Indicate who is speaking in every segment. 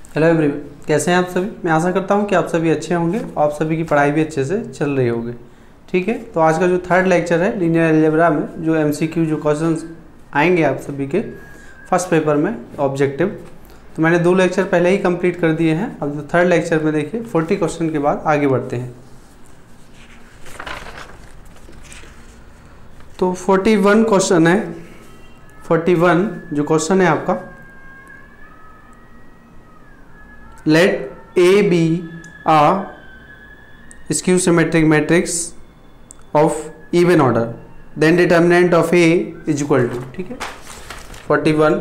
Speaker 1: Hello everyone, कैसे हैं आप सभी। मैं आशा करता हूं कि आप सभी अच्छे होंगे और आप सभी की पढ़ाई भी अच्छे से चल रही होगी। ठीक है, तो आज का जो थर्ड लेक्चर है लीनियर अलजेब्रा में जो एमसीक्यू जो क्वेश्चंस आएंगे आप सभी के फर्स्ट पेपर में ऑब्जेक्टिव, तो मैंने 2 लेक्चर पहले ही कंप्लीट कर दिए हैं। अब जो थर्ड लेक्चर में देखिए 40 क्वेश्चन के बाद आगे बढ़ते हैं। तो 41 क्वेश्चन है। 41 जो क्वेश्चन है आपका, let A be a skew symmetric matrix of even order, then determinant of A is equal to, ठीक है 41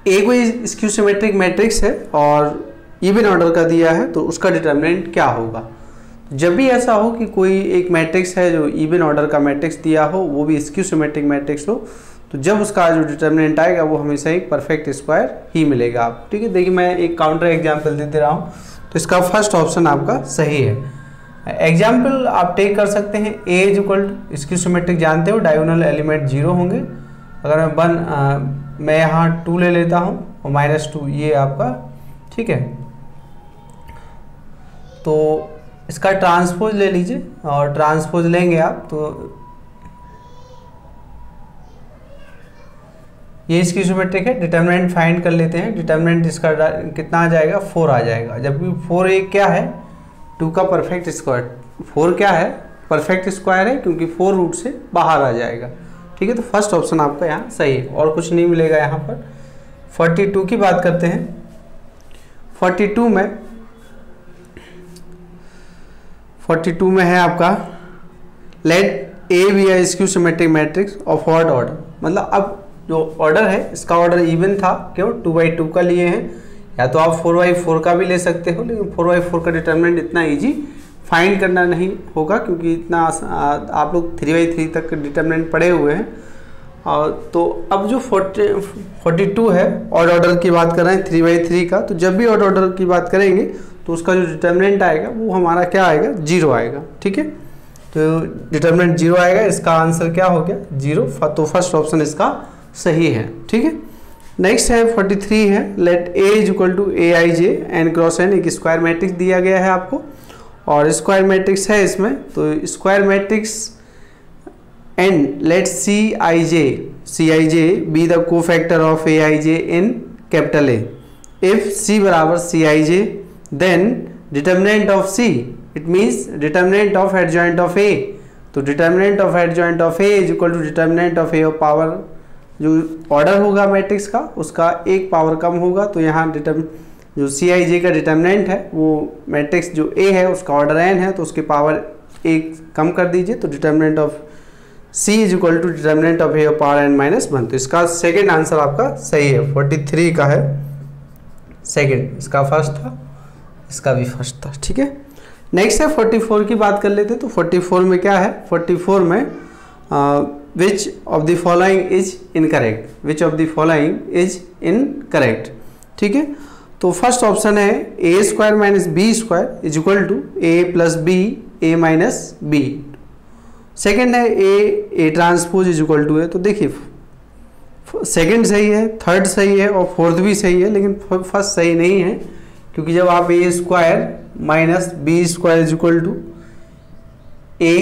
Speaker 1: A कोई स्क्यू सिमेट्रिक मैट्रिक्स है और इवन ऑर्डर का दिया है, तो उसका डिटर्मिनेंट क्या होगा। जब भी ऐसा हो कि कोई एक मैट्रिक्स है जो इवन ऑर्डर का मैट्रिक्स दिया हो, वो भी स्क्यू सिमेट्रिक मैट्रिक्स हो, तो जब उसका जो डिटर्मिनेंट आएगा वो हमेशा एक परफेक्ट स्क्वायर ही मिलेगा आप। ठीक है, देखिए मैं एक काउंटर एग्जांपल देते रहा हूँ, तो इसका फर्स्ट ऑप्शन आपका सही है। एग्जांपल आप टेक कर सकते हैं A is equal to, skew symmetric जानते हो डायगोनल एलिमेंट 0 होंगे। अगर मैं यहाँ 2 ले लेता हूँ और -2 ये आपका, ठीक है, तो इसका ट्रांसपोज ले लीजिए और ट्रांसपोज लेंगे आप तो ये इसकी सिमेट्रिक है। डिटर्मिनेंट फाइंड कर लेते हैं। डिटर्मिनेंट इसका कितना आ जाएगा, 4 आ जाएगा, जबकि 4 एक क्या है, 2 का परफेक्ट स्क्वायर। 4 क्या है, परफेक्ट स्क्वायर है, क्योंकि 4 रूट से बाहर आ जाएगा। ठीक है, तो फर्स्ट ऑप्शन आपका यहाँ सही है और कुछ नहीं मिलेगा यहाँ पर। 42 की बात करते हैं। 42 में है आपका let A be a skew symmetric matrix of odd order. मतलब अब जो ऑर्डर है इसका ऑर्डर इवन था, क्यों 2/2 का लिए हैं, या तो आप 4/4 का भी ले सकते हो, लेकिन 4/4 का डिटर्मिनेंट इतना इजी फाइंड करना नहीं होगा, क्योंकि इतना आप लोग 3/3 तक डिटर्मिनेंट पढ़े हुए हैं। और तो अब जो 42 है ऑड ऑर्डर की बात कर रहे हैं 3/3 का, तो जब भी ऑड ऑर्डर की बात करेंगे तो उसका जो डिटर्मिनेंट आएगा वो हमारा क्या आएगा, 0 आएगा। ठीक है, तो डिटर्मिनेंट 0 आएगा, इसका आंसर क्या हो गया, 0। तो फर्स्ट ऑप्शन इसका सही है। ठीक है, नेक्स्ट है 43 है let A is equal to AIJ n cross n, एक स्क्वायर मैट्रिक्स दिया गया है आपको और स्क्वायर मैट्रिक्स है इसमें। तो square matrix n let CIJ be the cofactor of AIJ in capital A। If C बराबर CIJ then determinant of C, it means determinant of adjoint of A। तो determinant of adjoint of A is equal to determinant of A of power, जो order होगा matrix का उसका एक power कम होगा। तो यहाँ जो CIJ का डिटर्मिनेंट है वो मैट्रिक्स जो A है उसका ऑर्डर n है, तो उसके पावर 1 कम कर दीजिए, तो determinant of C is equal to determinant of A of power n-1। तो इसका सेकेंड आंसर आपका सही है, 43 का है सेकेंड, इसका फर्स्ट था, इसका भी फर्स्ट था। ठीक है, नेक्स्ट है 44 की बात कर लेते हैं। तो 44 में क्या है, 44 में which of the following is incorrect, which of the following is incorrect. ठीक है, तो फर्स्ट ऑप्शन है A square minus B square is equal to A plus B A minus B। Second है A transpose is equal to A। तो देखिए second सही है, third सही है और फोर्थ भी सही है, लेकिन फर्स्ट सही नहीं है, क्योंकि जब आप A square minus B square is equal to A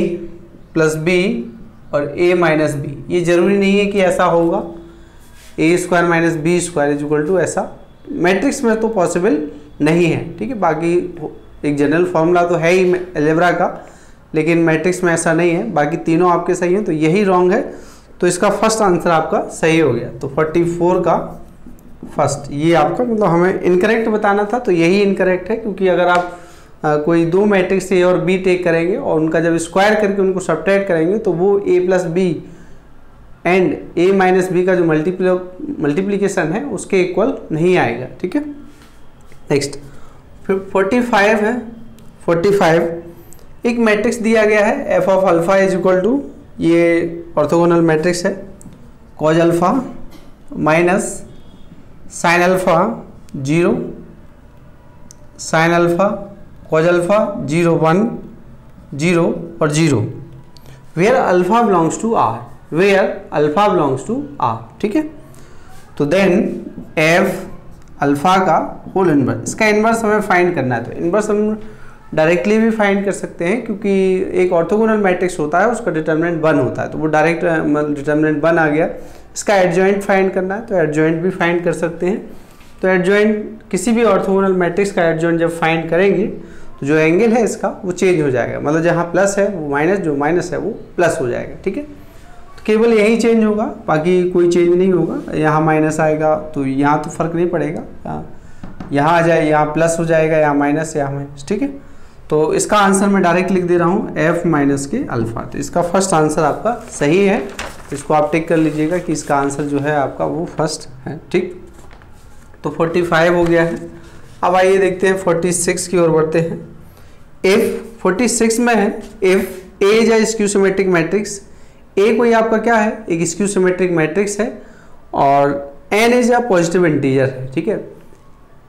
Speaker 1: plus B और A माइनस बी, ये जरूरी नहीं है कि ऐसा होगा। A square minus B square is equal to ऐसा मैट्रिक्स में तो पॉसिबल नहीं है। ठीक है, बाकी एक जनरल फॉर्मूला तो है ही अलजेब्रा का, लेकिन मैट्रिक्स में ऐसा नहीं है। बाकी तीनों आपके सही हैं, तो यही रॉन्ग है, तो इसका फर्स्ट आंसर आपका सही हो गया। तो 44 का फर्स्ट ये आपका, मतलब हमें इनकरेक्ट बताना था, तो यही इनकरेक्ट है, क्योंकि अगर आप कोई 2 मैट्रिक्स A और B टेक करेंगे और उनका जब स्क्वायर करके उनको सब्ट्रैक्ट करेंगे तो वो A plus B and A minus B का जो मल्टीप्लिकेशन है उसके इक्वल नहीं आएगा। ठीक है, नेक्स्ट फिर 45 है। 45 एक मैट्रिक्स दिया गया है f of alpha is equal to, ये ऑर्थोगोनल मैट्रिक्स है, cos alpha minus sine alpha 0, sine alpha cos alpha 0 1 0 और 0, where alpha belongs to R। Where alpha belongs to R, ठीक है। तो देन एफ अल्फा का होल इनवर्स, इसका inverse हमें find करना है। तो इनवर्स हम डायरेक्टली भी फाइंड कर सकते हैं, क्योंकि एक ऑर्थोगोनल मैट्रिक्स होता है उसका डिटर्मिनेंट 1 होता है, तो वो डायरेक्ट डिटर्मिनेंट 1 आ गया। इसका एडजॉइंट फाइंड करना है तो एडजॉइंट भी फाइंड कर सकते हैं। तो एडजॉइंट किसी भी ऑर्थोगोनल मैट्रिक्स का एडजॉइंट जब फाइंड करेंगे तो जो एंगल है इसका वो चेंज हो जाएगा, मतलब जहाँ प्लस है वो माइनस, जो माइनस है वो प्लस हो जाएगा, ठीक है। तो केवल यही चेंज होगा, बाकी कोई चेंज नहीं होगा। यहाँ माइनस आएगा तो यहाँ तो फर्क नहीं पड़ेगा, यहाँ आ जाए, यहाँ प्लस हो जाएगा, यहाँ माइनस, यहाँ माइनस, ठीक है। तो इसका आंसर मैं डायरेक्ट लिख दे रहा हूँ एफ माइनस के अल्फा। तो इसका फर्स्ट आंसर आपका सही है, इसको आप टिक कर लीजिएगा कि इसका आंसर जो है आपका वो फर्स्ट है, ठीक। तो 45 हो गया है। अब आइए देखते हैं 46 की ओर बढ़ते हैं। इफ 46 में है, if A is a skew symmetric matrix, A कोई आपका क्या है, एक स्क्यू सिमेट्रिक मैट्रिक्स है और N is a positive integer है, ठीक है।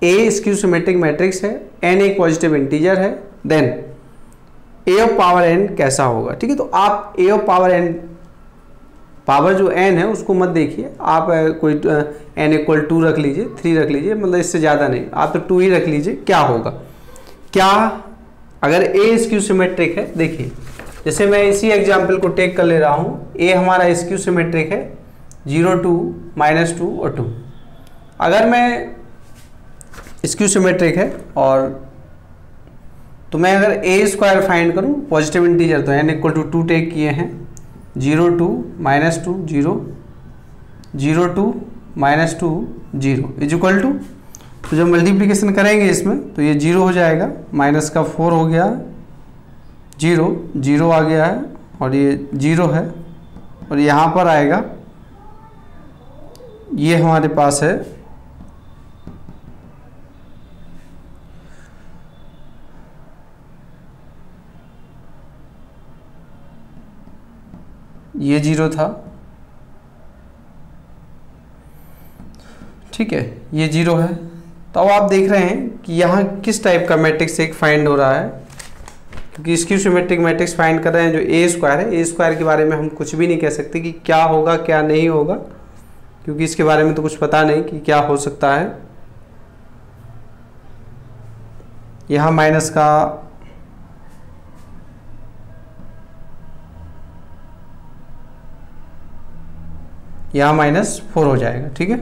Speaker 1: ए स्क्यू सिमेट्रिक मैट्रिक्स है, एन एक पॉजिटिव इंटीजर है, then A of power N कैसा होगा, ठीक है। तो आप A of power N, power जो n है उसको मत देखिए आप, कोई n इक्वल 2 रख लीजिए, 3 रख लीजिए, मतलब इससे ज़्यादा नहीं, आप तो 2 ही रख लीजिए। क्या होगा, क्या अगर a स्क्यू सिमेट्रिक है, देखिए जैसे मैं इसी एग्जाम्पल को टेक कर ले रहा हूँ, a हमारा स्क्यू सिमेट्रिक है 0 2 -2 और 2। अगर मैं स्क्यू सिमेट्रिक है और तो मैं अगर a स्क्वायर फाइंड करूँ पॉजिटिव इंटीजर, तो n इक्वल टू 2 टेक किए हैं, 0 2 -2 0 0 2 -2 0 इज इक्वल टू, तो जब मल्टीप्लिकेशन करेंगे इसमें तो ये 0 हो जाएगा, माइनस का 4 हो गया, 0 0 आ गया है और ये 0 है, और यहाँ पर आएगा, ये हमारे पास है ये 0 था, ठीक है, ये 0 है। तो अब आप देख रहे हैं कि यहाँ किस टाइप का मैट्रिक्स एक फाइंड हो रहा है, क्योंकि स्क्यू सिमेट्रिक मैट्रिक्स फाइंड कर रहे हैं जो ए स्क्वायर है। ए स्क्वायर के बारे में हम कुछ भी नहीं कह सकते कि क्या होगा क्या नहीं होगा, क्योंकि इसके बारे में तो कुछ पता नहीं कि क्या हो सकता है। यहाँ माइनस का यहाँ -4 हो जाएगा, ठीक है।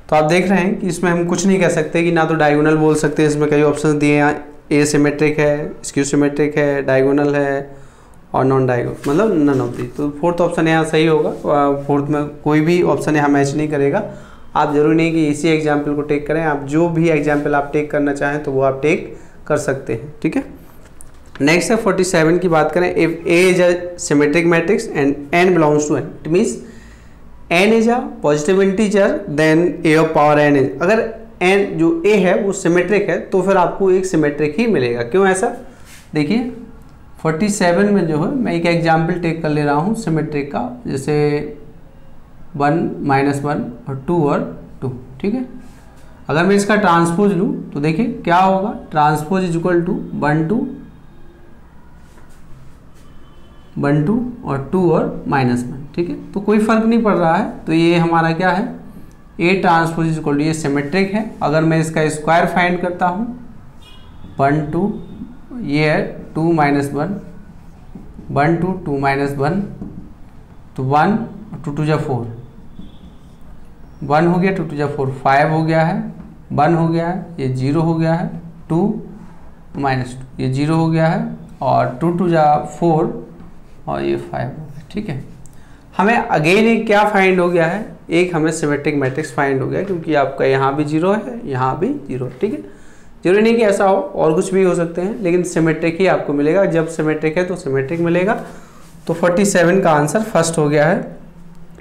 Speaker 1: तो आप देख रहे हैं कि इसमें हम कुछ नहीं कह सकते कि ना तो डायगोनल बोल सकते हैं, इसमें कई ऑप्शन दिए हैं, ए सिमेट्रिक है, स्क्यू सिमेट्रिक है, डायगोनल है और नॉन डायगोनल, मतलब नन ऑफ दी। तो फोर्थ ऑप्शन यहाँ सही होगा, फोर्थ में कोई भी ऑप्शन यहाँ मैच नहीं करेगा। आप जरूरी नहीं कि इसी एग्जाम्पल को टेक करें, आप जो भी एग्जाम्पल आप टेक करना चाहें तो वो आप टेक कर सकते हैं, ठीक है। नेक्स्ट है 47 की बात करें। If A is a symmetric matrix and N belongs to N, it means N is a positive integer, then A of power N is, अगर एन जो ए है वो सिमेट्रिक है तो फिर आपको एक सिमेट्रिक ही मिलेगा। क्यों ऐसा, देखिए 47 में जो है मैं एक एग्जाम्पल टेक कर ले रहा हूँ सिमेट्रिक का, जैसे 1 -1 और 2 और 2, ठीक है। अगर मैं इसका ट्रांसपोज लूँ तो देखिए क्या होगा, ट्रांसपोज इज इक्वल टू 1 2 और 2 और -1, ठीक है। तो कोई फर्क नहीं पड़ रहा है, तो ये हमारा क्या है, A transpose is equal to, ये सिमेट्रिक है। अगर मैं इसका स्क्वायर फाइंड करता हूँ 1 2, ये है 2 -1 1 2 2 -1, तो 1 2 2 4, 1 हो गया, 2 2 4 5 हो गया है, 1 हो गया है, ये 0 हो गया है, 2 -2 ये 0 हो गया है, और 2 2 4 और ये 5 हो गया, ठीक है। हमें अगेन एक क्या फाइंड हो गया है, एक हमें सिमेट्रिक मैट्रिक्स फाइंड हो गया, क्योंकि आपका यहाँ भी 0 है, यहाँ भी 0, ठीक है। जरूरी नहीं कि ऐसा हो, और कुछ भी हो सकते हैं, लेकिन सिमेट्रिक ही आपको मिलेगा। जब सिमेट्रिक है तो सिमेट्रिक मिलेगा। तो 47 का आंसर फर्स्ट हो गया है।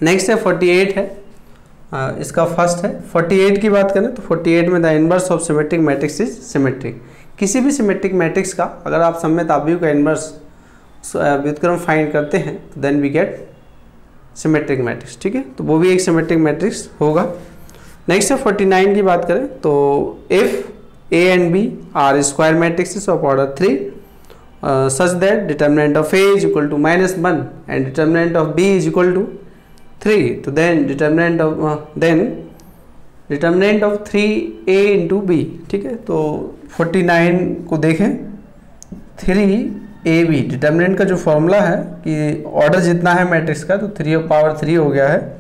Speaker 1: नेक्स्ट है 48 है, इसका फर्स्ट है। 48 की बात करें तो 48 में the inverse of symmetric matrix is symmetric. किसी भी सिमेट्रिक मैट्रिक्स का अगर आप सममित आव्यूह का इनवर्स व्युत्क्रम फाइंड करते हैं तो then we get symmetric matrix, ठीक है। तो वो भी एक सिमेट्रिक मैट्रिक्स होगा। नेक्स्ट है 49 की बात करें तो if A and B are square matrices of order 3 such that determinant of A is equal to -1 and determinant of B is equal to 3, तो देन determinant of 3a into B. ठीक है, तो 49 को देखें, 3ab डिटर्मिनेंट का जो formula है कि ऑर्डर जितना है मैट्रिक्स का तो 3 हो गया है,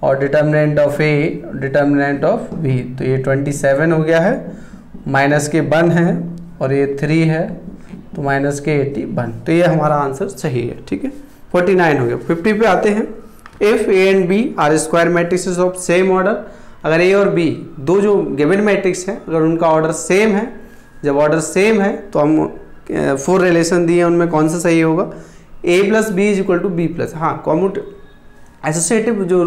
Speaker 1: और determinant of A determinant of B, तो ये 27 हो गया है, माइनस के 1 है और ये 3 है तो माइनस के 81, तो ये हमारा आंसर सही है। ठीक है, 49 हो गया। 50 पे आते हैं, if A and B are square matrices of same order, अगर ए और बी दो जो गिवन मैट्रिक्स हैं अगर उनका ऑर्डर सेम है, जब ऑर्डर सेम है तो हम 4 रिलेशन दिए उनमें कौन सा सही होगा, a plus B is equal to B plus, हाँ एसोसिएटिव जो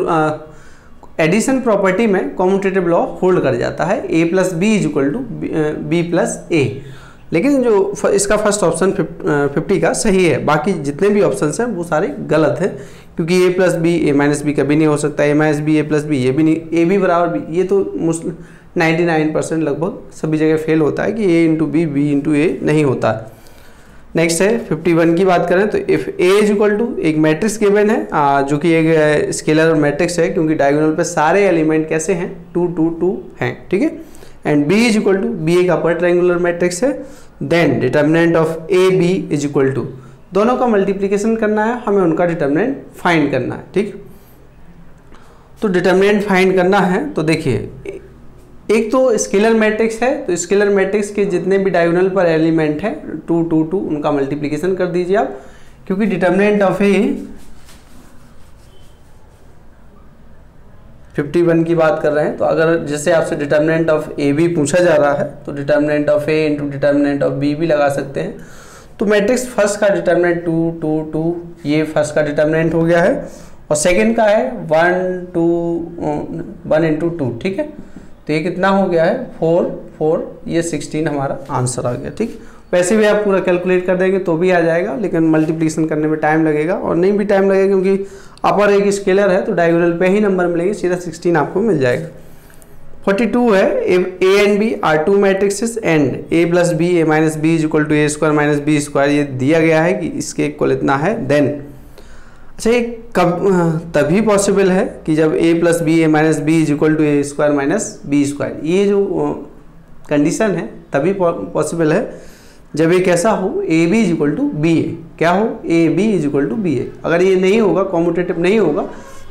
Speaker 1: एडिशन प्रॉपर्टी में कॉम्यूटेटिव लॉ होल्ड कर जाता है, a plus B is equal to B plus A, लेकिन जो इसका फर्स्ट ऑप्शन 50 का सही है, बाकी जितने भी ऑप्शंस हैं वो सारे गलत हैं, क्योंकि a plus B A minus B कभी नहीं हो सकता, a minus B A plus B ये भी नहीं, ए बी बराबर बी, ये तो 99% लगभग सभी जगह फेल होता है कि a into B B into A नहीं होता। नेक्स्ट है 51 की बात करें तो if a is equal to एक मैट्रिक्स गिवन है जो कि एक स्केलर मैट्रिक्स है, क्योंकि डायगोनल पे सारे एलिमेंट कैसे हैं 2 2 2 हैं। ठीक है, and b is equal to B एक अपर ट्रायंगुलर मैट्रिक्स है, then determinant of A B is equal to, दोनों का मल्टीप्लिकेशन करना है, हमें उनका डिटर्मिनेंट फाइंड करना है। ठीक, तो डिटर्मिनेंट फाइंड करना है तो देखिए, एक तो स्केलर मैट्रिक्स है, तो स्केलर मैट्रिक्स के जितने भी डायगोनल पर एलिमेंट है 2 2 2 उनका मल्टीप्लिकेशन कर दीजिए आप, क्योंकि डिटर्मिनेंट ऑफ ए 51 की बात कर रहे हैं, तो अगर जैसे आपसे डिटर्मिनेंट ऑफ ए बी पूछा जा रहा है तो determinant of A into determinant of B भी लगा सकते हैं। तो मैट्रिक्स फर्स्ट का डिटर्मिनेंट 2 2 2 ये फर्स्ट का डिटर्मिनेंट हो गया है, और सेकंड का है 1 इंटू 2। ठीक है, तो ये कितना हो गया है 4 4, ये 16 हमारा आंसर आ गया। ठीक, वैसे भी आप पूरा कैलकुलेट कर देंगे तो भी आ जाएगा, लेकिन मल्टीप्लिकेशन करने में टाइम लगेगा, और नहीं भी टाइम लगेगा क्योंकि अपर एक स्केलर है तो डायगोनल पे ही नंबर मिलेंगे, सीधा 16 आपको मिल जाएगा। 42 है, if A and B are two matrices and A plus B A minus B is equal to A square minus B square, ये दिया गया है कि इसके इक्वल इतना है, देन अच्छा ये कब तभी पॉसिबल है कि जब a plus B A minus B is equal to A square minus B square, ये जो कंडीशन है तभी पॉसिबल है जब ये कैसा हो A B is equal to B A, क्या हो A B is equal to B A. अगर ये नहीं होगा, कॉम्यूटेटिव नहीं होगा,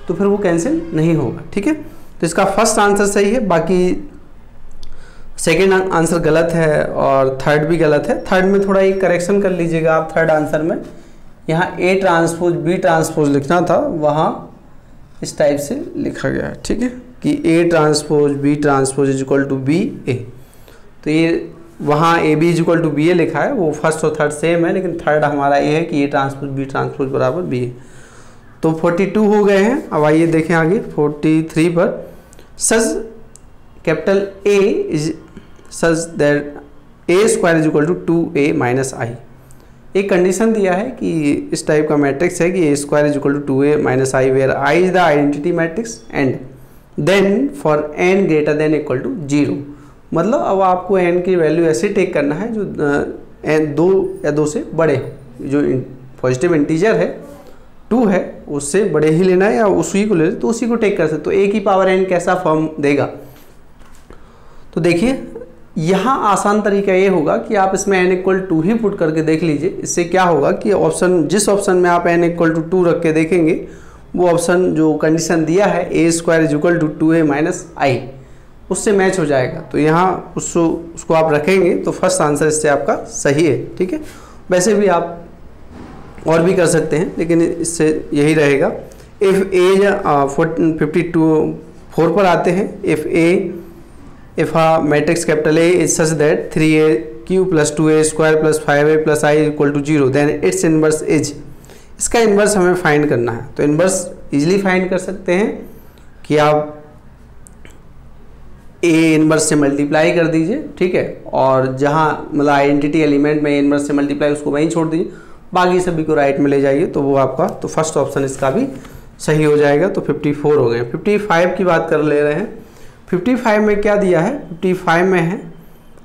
Speaker 1: तो फिर वो कैंसिल नहीं होगा। ठीक है, तो इसका फर्स्ट आंसर सही है, बाकी सेकेंड आंसर गलत है और थर्ड भी गलत है। थर्ड में थोड़ा एक करेक्शन कर लीजिएगा आप, थर्ड आंसर में यहाँ A ट्रांसपोज B ट्रांसपोज लिखना था, वहाँ इस टाइप से लिखा गया है। ठीक है, कि A transpose B transpose is equal to B A, तो ये वहाँ A B is equal to B A लिखा है, वो फर्स्ट और थर्ड सेम है, लेकिन थर्ड हमारा ये है कि A ट्रांसपोज B ट्रांसपोज बराबर बी ए। तो 42 हो गए हैं। अब आइए देखें आगे 43 पर, such capital A is such that A square is equal to 2a minus I. एक कंडीशन दिया है कि इस टाइप का मैट्रिक्स है कि A square is equal to 2a minus I, where I is the identity matrix and then for n greater than equal to 0। मतलब अब आपको n की वैल्यू ऐसे टेक करना है जो n 2 या 2 से बड़े हो, जो पॉजिटिव इंटीजर है 2 है उससे बड़े ही लेना है, या उसी को ले तो उसी को टेक कर सकते। तो a की पावर n कैसा फॉर्म देगा, तो देखिए यहाँ आसान तरीका ये होगा कि आप इसमें n इक्वल टू ही पुट करके देख लीजिए। इससे क्या होगा कि ऑप्शन जिस ऑप्शन में आप n इक्वल टू 2 रख के देखेंगे वो ऑप्शन जो कंडीशन दिया है A square is equal to 2a minus I, उससे मैच हो जाएगा। तो यहाँ उसको आप रखेंगे तो फर्स्ट आंसर इससे आपका सही है। ठीक है, वैसे भी आप और भी कर सकते हैं, लेकिन इससे यही रहेगा। इफ़ ए 52 पर आते हैं, if a matrix capital A is such that 3a³ plus 2a square plus 5a plus i equal to 0 then its inverse is, इसका इन्वर्स हमें फाइंड करना है। तो इन्वर्स इजीली फाइंड कर सकते हैं कि आप a इन्वर्स से मल्टीप्लाई कर दीजिए, ठीक है, और जहाँ मतलब आइडेंटिटी एलिमेंट में इन्वर्स से मल्टीप्लाई उसको वहीं छोड़ दीजिए, बाकी सभी को राइट में ले जाइए, तो वो आपका तो फर्स्ट ऑप्शन इसका भी सही हो जाएगा। तो 54 हो गए। 55 की बात कर ले रहे हैं। 55 में क्या दिया है, 55 में है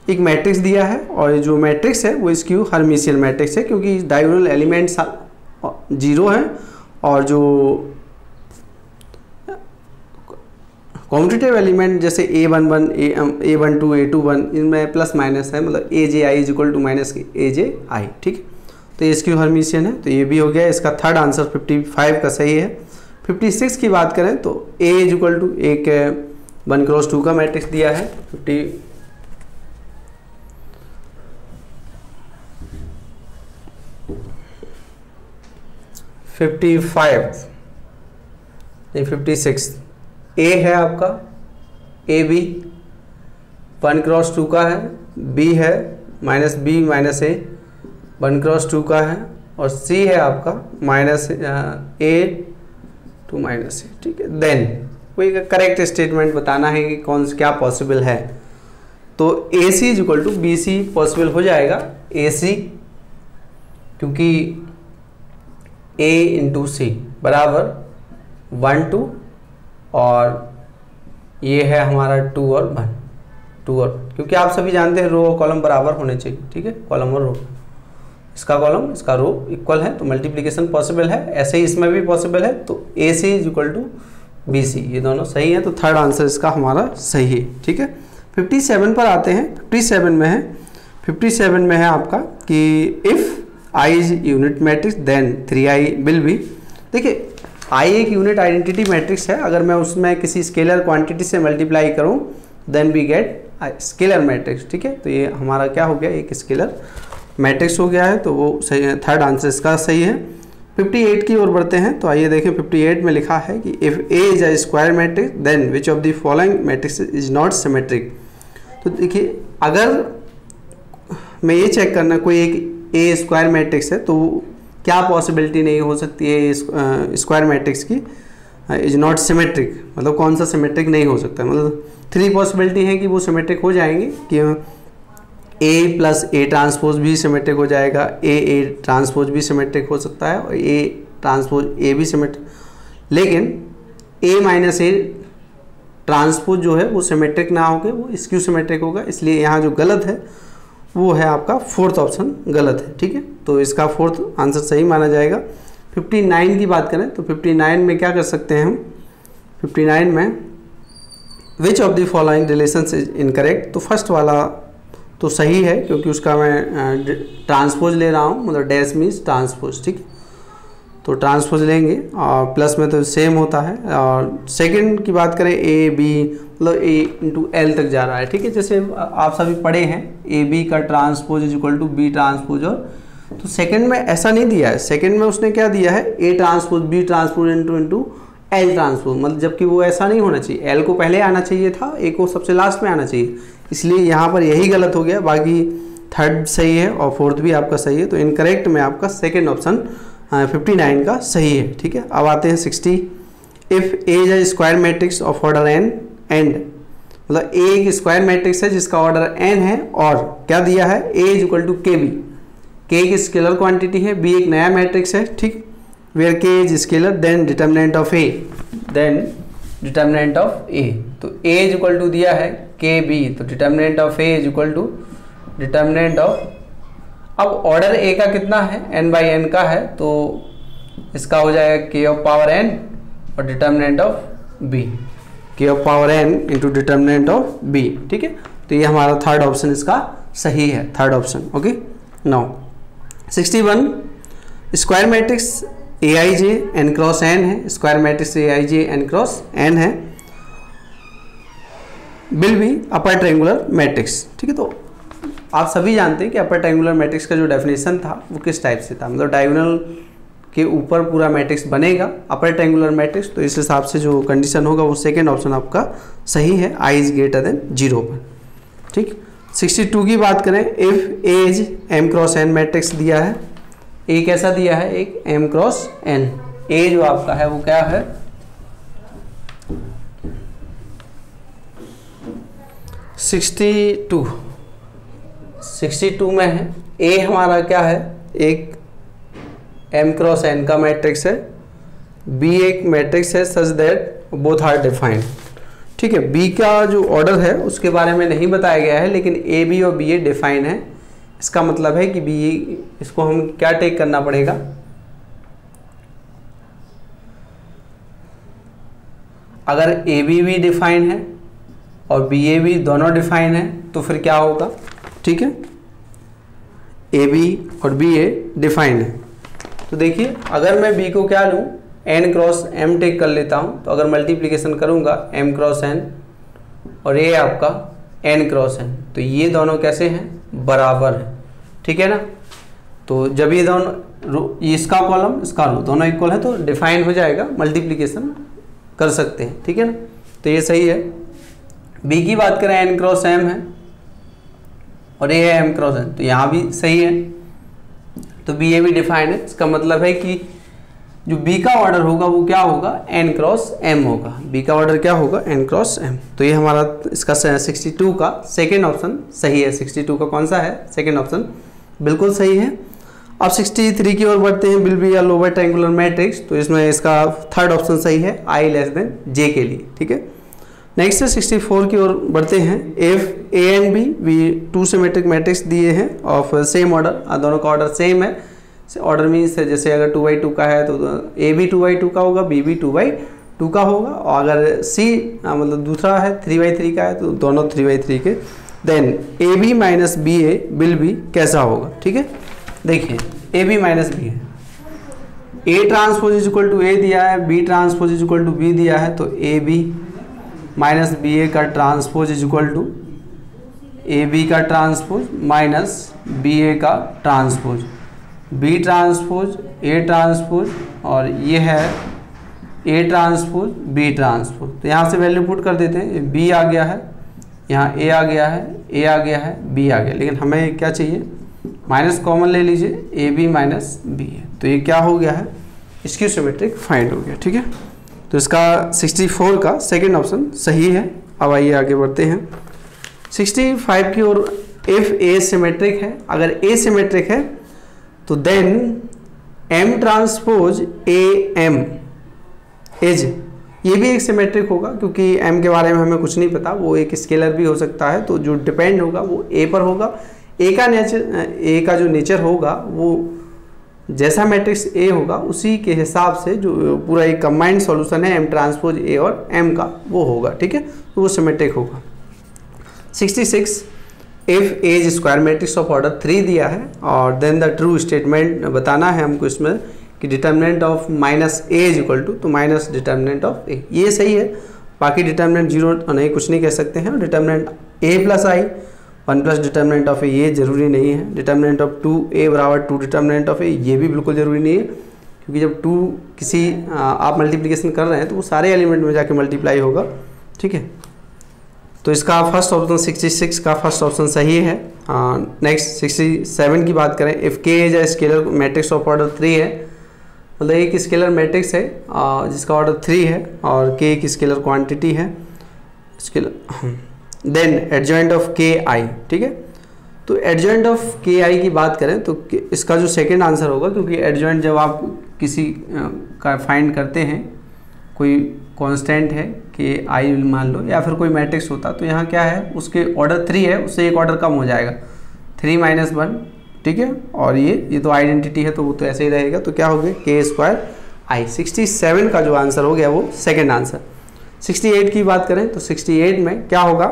Speaker 1: एक मैट्रिक्स दिया है और जो मैट्रिक्स है वो स्क्यू हर्मिशियन मैट्रिक्स है क्योंकि डायगोनल एलिमेंट्स 0 हैं और जो कॉम्पिटिटिव एलिमेंट जैसे A11, A12, A21 इनमें प्लस माइनस है, मतलब AJI is equal to minus AJI, ठीक। तो ये स्क्यू हर्मिशियन है, तो ये भी हो गया। इसका थर्ड आंसर 55 का सही है। 56 की बात करें तो A इज इक्वल टू एक 1x2 का मैट्रिक्स दिया है। 56 A है आपका, AB 1x2 का है, B है -B -A 1x2 का है और C है आपका -A to -A, ठीक है। देन कोई करेक्ट स्टेटमेंट बताना है कि कौन क्या पॉसिबल है, तो AC is equal to BC possible हो जाएगा। AC क्योंकि A इंटू C बराबर 1 2 और ये है हमारा 2 और 1 2 और, क्योंकि आप सभी जानते हैं रो और कॉलम बराबर होने चाहिए, ठीक है। कॉलम और रो, इसका कॉलम इसका रो इक्वल है तो मल्टीप्लिकेशन पॉसिबल है, ऐसे ही इसमें भी पॉसिबल है। तो AC is equal to BC, ये दोनों सही है, तो थर्ड आंसर इसका हमारा सही है, ठीक है। 57 पर आते हैं। 57 में है, 57 में है आपका कि if I is unit matrix then 3I will be. देखिए I एक यूनिट आइडेंटिटी मैट्रिक्स है, अगर मैं उसमें किसी स्केलर क्वांटिटी से मल्टीप्लाई करूं then we get scalar matrix, ठीक है। तो ये हमारा क्या हो गया, एक स्केलर मैट्रिक्स हो गया है, तो वो सही है, थर्ड आंसर इसका सही है। 58 की ओर बढ़ते हैं, तो आइए देखें 58 में लिखा है कि if A is a square matrix then which of the following matrix is not symmetric. तो देखिए अगर मैं ये चेक करना कोई एक A स्क्वायर मैट्रिक्स है तो क्या पॉसिबिलिटी नहीं हो सकती है स्क्वायर मैट्रिक्स की, इज नॉट सिमेट्रिक, मतलब कौन सा सिमेट्रिक नहीं हो सकता, मतलब 3 पॉसिबिलिटी है कि वो सिमेट्रिक हो जाएंगे कि A प्लस A ट्रांसपोज भी सिमेट्रिक हो जाएगा, A ट्रांसपोज भी सिमेट्रिक हो सकता है और A ट्रांसपोज A भी सिमेट्रिक, लेकिन A माइनस A ट्रांसपोज जो है वो सिमेट्रिक ना होकर वो स्क्यू सिमेट्रिक होगा, इसलिए यहाँ जो गलत है वो है आपका फोर्थ ऑप्शन गलत है, ठीक है। तो इसका फोर्थ आंसर सही माना जाएगा। 59 की बात करें तो 59 में क्या कर सकते हैं हम, 59 में which of the following relations is incorrect. तो फर्स्ट वाला तो सही है क्योंकि उसका मैं ट्रांसपोज ले रहा हूँ, मतलब डैश मीन्स ट्रांसपोज, ठीक है। तो ट्रांसपोज लेंगे और प्लस में तो सेम होता है। और सेकंड की बात करें A B, मतलब A इंटू L तक जा रहा है, ठीक है। जैसे आप सभी पढ़े हैं AB का transpose is equal to B transpose, और तो सेकंड में ऐसा नहीं दिया है, सेकंड में उसने क्या दिया है A transpose B transpose into L transpose, मतलब जबकि वो ऐसा नहीं होना चाहिए, L को पहले आना चाहिए था, A को सबसे लास्ट में आना चाहिए, इसलिए यहाँ पर यही गलत हो गया। बाकी थर्ड सही है और फोर्थ भी आपका सही है, तो इनकरेक्ट में आपका सेकेंड ऑप्शन 59 का सही है, ठीक है। अब आते हैं 60। If A is a square matrix of order n and, मतलब A एक स्क्वायर मैट्रिक्स है जिसका ऑर्डर n है और क्या दिया है A is equal to KB, K एक स्केलर क्वांटिटी है, B एक नया मैट्रिक्स है, ठीक, where K is scalar then determinant of A, then determinant of A, तो A इज इक्वल टू दिया है KB, तो determinant of A is equal to determinant of, अब ऑर्डर A का कितना है n/n का है, तो इसका हो जाएगा K ऑफ पावर n और determinant of B, K of power n into determinant of B, ठीक है। तो ये हमारा थर्ड ऑप्शन इसका सही है, third option, okay. Now 61 square matrix Aij n cross n है, square matrix Aij n cross n है, will be upper triangular matrix, ठीक है। तो आप सभी जानते हैं कि अपर ट्रायंगुलर मैट्रिक्स का जो डेफिनेशन था वो किस टाइप से था, मतलब डायगोनल के ऊपर पूरा मैट्रिक्स बनेगा अपर ट्रायंगुलर मैट्रिक्स, तो इस हिसाब से जो कंडीशन होगा वो सेकेंड ऑप्शन आपका सही है, I इज ग्रेटर देन 0 पर, ठीक। 62 की बात करें, if A is m cross n matrix दिया है, A कैसा दिया है, एक m क्रॉस n, A जो आपका है वो क्या है 62 में है, A हमारा क्या है, एक m क्रॉस n का मैट्रिक्स है, B एक मैट्रिक्स है such that both are defined, ठीक है। बी का जो ऑर्डर है उसके बारे में नहीं बताया गया है, लेकिन ए बी और बी ए डिफाइन है। इसका मतलब है कि बी, इसको हम क्या टेक करना पड़ेगा, अगर ए बी भी डिफाइन है और बी ए भी दोनों डिफाइन है तो फिर क्या होगा, ठीक है, ए बी और बी ए डिफाइन है। तो देखिए अगर मैं बी को क्या लूँ, एन क्रॉस एम टेक कर लेता हूँ, तो अगर मल्टीप्लिकेशन करूँगा एम क्रॉस एन और ये आपका एन क्रॉस एन, तो ये दोनों कैसे हैं, बराबर है, ठीक है ना। तो जब ये दोनों, इसका कॉलम इसका रो दोनों इक्वल है तो डिफाइन हो जाएगा, मल्टीप्लिकेशन कर सकते हैं, ठीक है ना। तो ये सही है। बी की बात करें एन क्रॉस एम है और ये है एम क्रॉस एन, तो यहाँ भी सही है। तो बी ए भी डिफाइंड है। इसका मतलब है कि जो बी का ऑर्डर होगा वो क्या होगा, एन क्रॉस एम होगा। बी का ऑर्डर क्या होगा, एन क्रॉस एम। तो ये हमारा इसका 62 का सेकेंड ऑप्शन सही है। 62 का कौन सा है, सेकेंड ऑप्शन बिल्कुल सही है। अब 63 की ओर बढ़ते हैं, will be a lower triangular matrix. तो इसमें इसका थर्ड ऑप्शन सही है, आई लेस देन जे के लिए, ठीक है। नेक्स्ट है 64 की ओर बढ़ते हैं। If A and B we two symmetric matrix दिए हैं ऑफ सेम ऑर्डर, दोनों का ऑर्डर सेम है। ऑर्डर मीन्स जैसे अगर 2/2 का है तो ए भी 2/2 का होगा, बी भी 2/2 का होगा, और अगर सी मतलब दूसरा है 3/3 का है तो दोनों 3/3 के। Then A B minus B A will be कैसा होगा, ठीक है। देखिए ए बी माइनस बी है, A transpose is equal to A दिया है, B transpose is equal to B दिया है, तो A B minus B A का transpose is equal to A B का ट्रांसपोज माइनस बी ए का transpose, B transpose A transpose, और ये है ए ट्रांसपोज बी ट्रांसपोज। तो यहाँ से वैल्यू पुट कर देते हैं, बी आ गया है, यहाँ ए आ गया है, ए आ गया है, बी आ गया, लेकिन हमें क्या चाहिए, माइनस कॉमन ले लीजिए, ए बी माइनस बी है, तो ये क्या हो गया है, स्क्यू सिमेट्रिक फाइंड हो गया, ठीक है। तो इसका 64 का सेकेंड ऑप्शन सही है। अब आइए आगे बढ़ते हैं 65 की ओर। इफ ए सिमेट्रिक है, अगर ए सिमेट्रिक है तो then M transpose A M is, ये भी एक सिमेट्रिक होगा, क्योंकि एम के बारे में हमें कुछ नहीं पता, वो एक स्केलर भी हो सकता है, तो जो डिपेंड होगा वो ए पर होगा। ए का नेचर, ए का जो नेचर होगा वो जैसा मैट्रिक्स ए होगा उसी के हिसाब से जो पूरा एक कंबाइंड सॉल्यूशन है एम ट्रांसपोज ए और एम का, वो होगा, ठीक है, तो वो सिमेट्रिक होगा। 66 if A is square matrix of order 3 दिया है, और देन द ट्रू स्टेटमेंट बताना है हमको इसमें कि determinant of minus A is equal to, तो माइनस डिटर्मिनेंट ऑफ ए, ये सही है। बाकी डिटर्मिनेंट जीरो नहीं, कुछ नहीं कह सकते हैं। Determinant A plus I 1 plus determinant of A, ये जरूरी नहीं है। डिटर्मिनेंट ऑफ 2a बराबर 2 डिटर्मिनेंट ऑफ ए, ये भी बिल्कुल जरूरी नहीं है, क्योंकि जब 2 किसी आप मल्टीप्लिकेशन कर रहे हैं तो वो सारे एलिमेंट में जाके मल्टीप्लाई होगा, ठीक है। तो इसका फर्स्ट ऑप्शन 66 का फर्स्ट ऑप्शन सही है। नेक्स्ट 67 की बात करें। इफ़ के is a scalar matrix of order 3 है, मतलब एक स्केलर मैट्रिक्स है जिसका ऑर्डर 3 है और के एक स्केलर क्वांटिटी है, स्केलर, देन एडजॉइंट ऑफ के आई, ठीक है। तो एडजॉइंट ऑफ के आई की बात करें तो इसका जो सेकंड आंसर होगा, क्योंकि एडजॉइंट जब आप किसी का फाइंड करते हैं, कोई कांस्टेंट है कि आई मान लो, या फिर कोई मैट्रिक्स होता, तो यहाँ क्या है, उसके ऑर्डर 3 है, उससे एक ऑर्डर कम हो जाएगा, 3 - 1, ठीक है। और ये तो आइडेंटिटी है, तो वो तो ऐसे ही रहेगा, तो क्या हो गया, के स्क्वायर आई। 67 का जो आंसर हो गया वो सेकेंड आंसर। 68 की बात करें तो 68 में क्या होगा,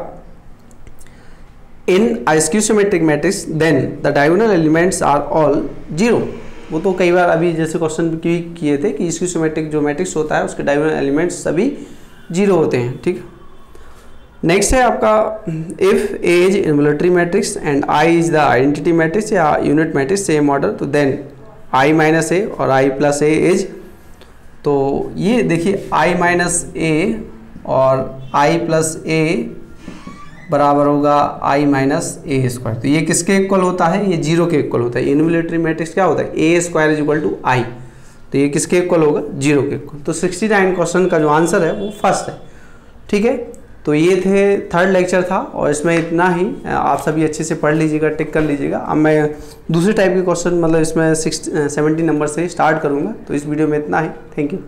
Speaker 1: in a skew symmetric matrix then the diagonal elements are all 0। वो तो कई बार अभी जैसे क्वेश्चन भी किए थे कि स्क्यू सिमेट्रिक जो मैट्रिक्स होता है उसके डायगोनल एलिमेंट्स सभी 0 होते हैं, ठीक है। नेक्स्ट है आपका, if A is involutory matrix and I is the identity matrix या यूनिट मैट्रिक्स सेम ऑर्डर, तो देन आई माइनस ए और आई प्लस ए इज, तो ये देखिए आई माइनस ए और आई प्लस ए बराबर होगा आई माइनस ए स्क्वायर। तो ये किसके इक्वल होता है, ये 0 के इक्वल होता है। इन्वोल्यूटरी मैट्रिक्स क्या होता है, A square is equal to आई, तो ये किसके इक्वल होगा, 0 के इक्वल। तो 69 क्वेश्चन का जो आंसर है वो फर्स्ट है, ठीक है। तो ये थे थर्ड लेक्चर था, और इसमें इतना ही। आप सभी अच्छे से पढ़ लीजिएगा, टिक कर लीजिएगा। अब मैं दूसरे टाइप के क्वेश्चन मतलब इसमें 70 नंबर से स्टार्ट करूँगा। तो इस वीडियो में इतना ही। Thank you.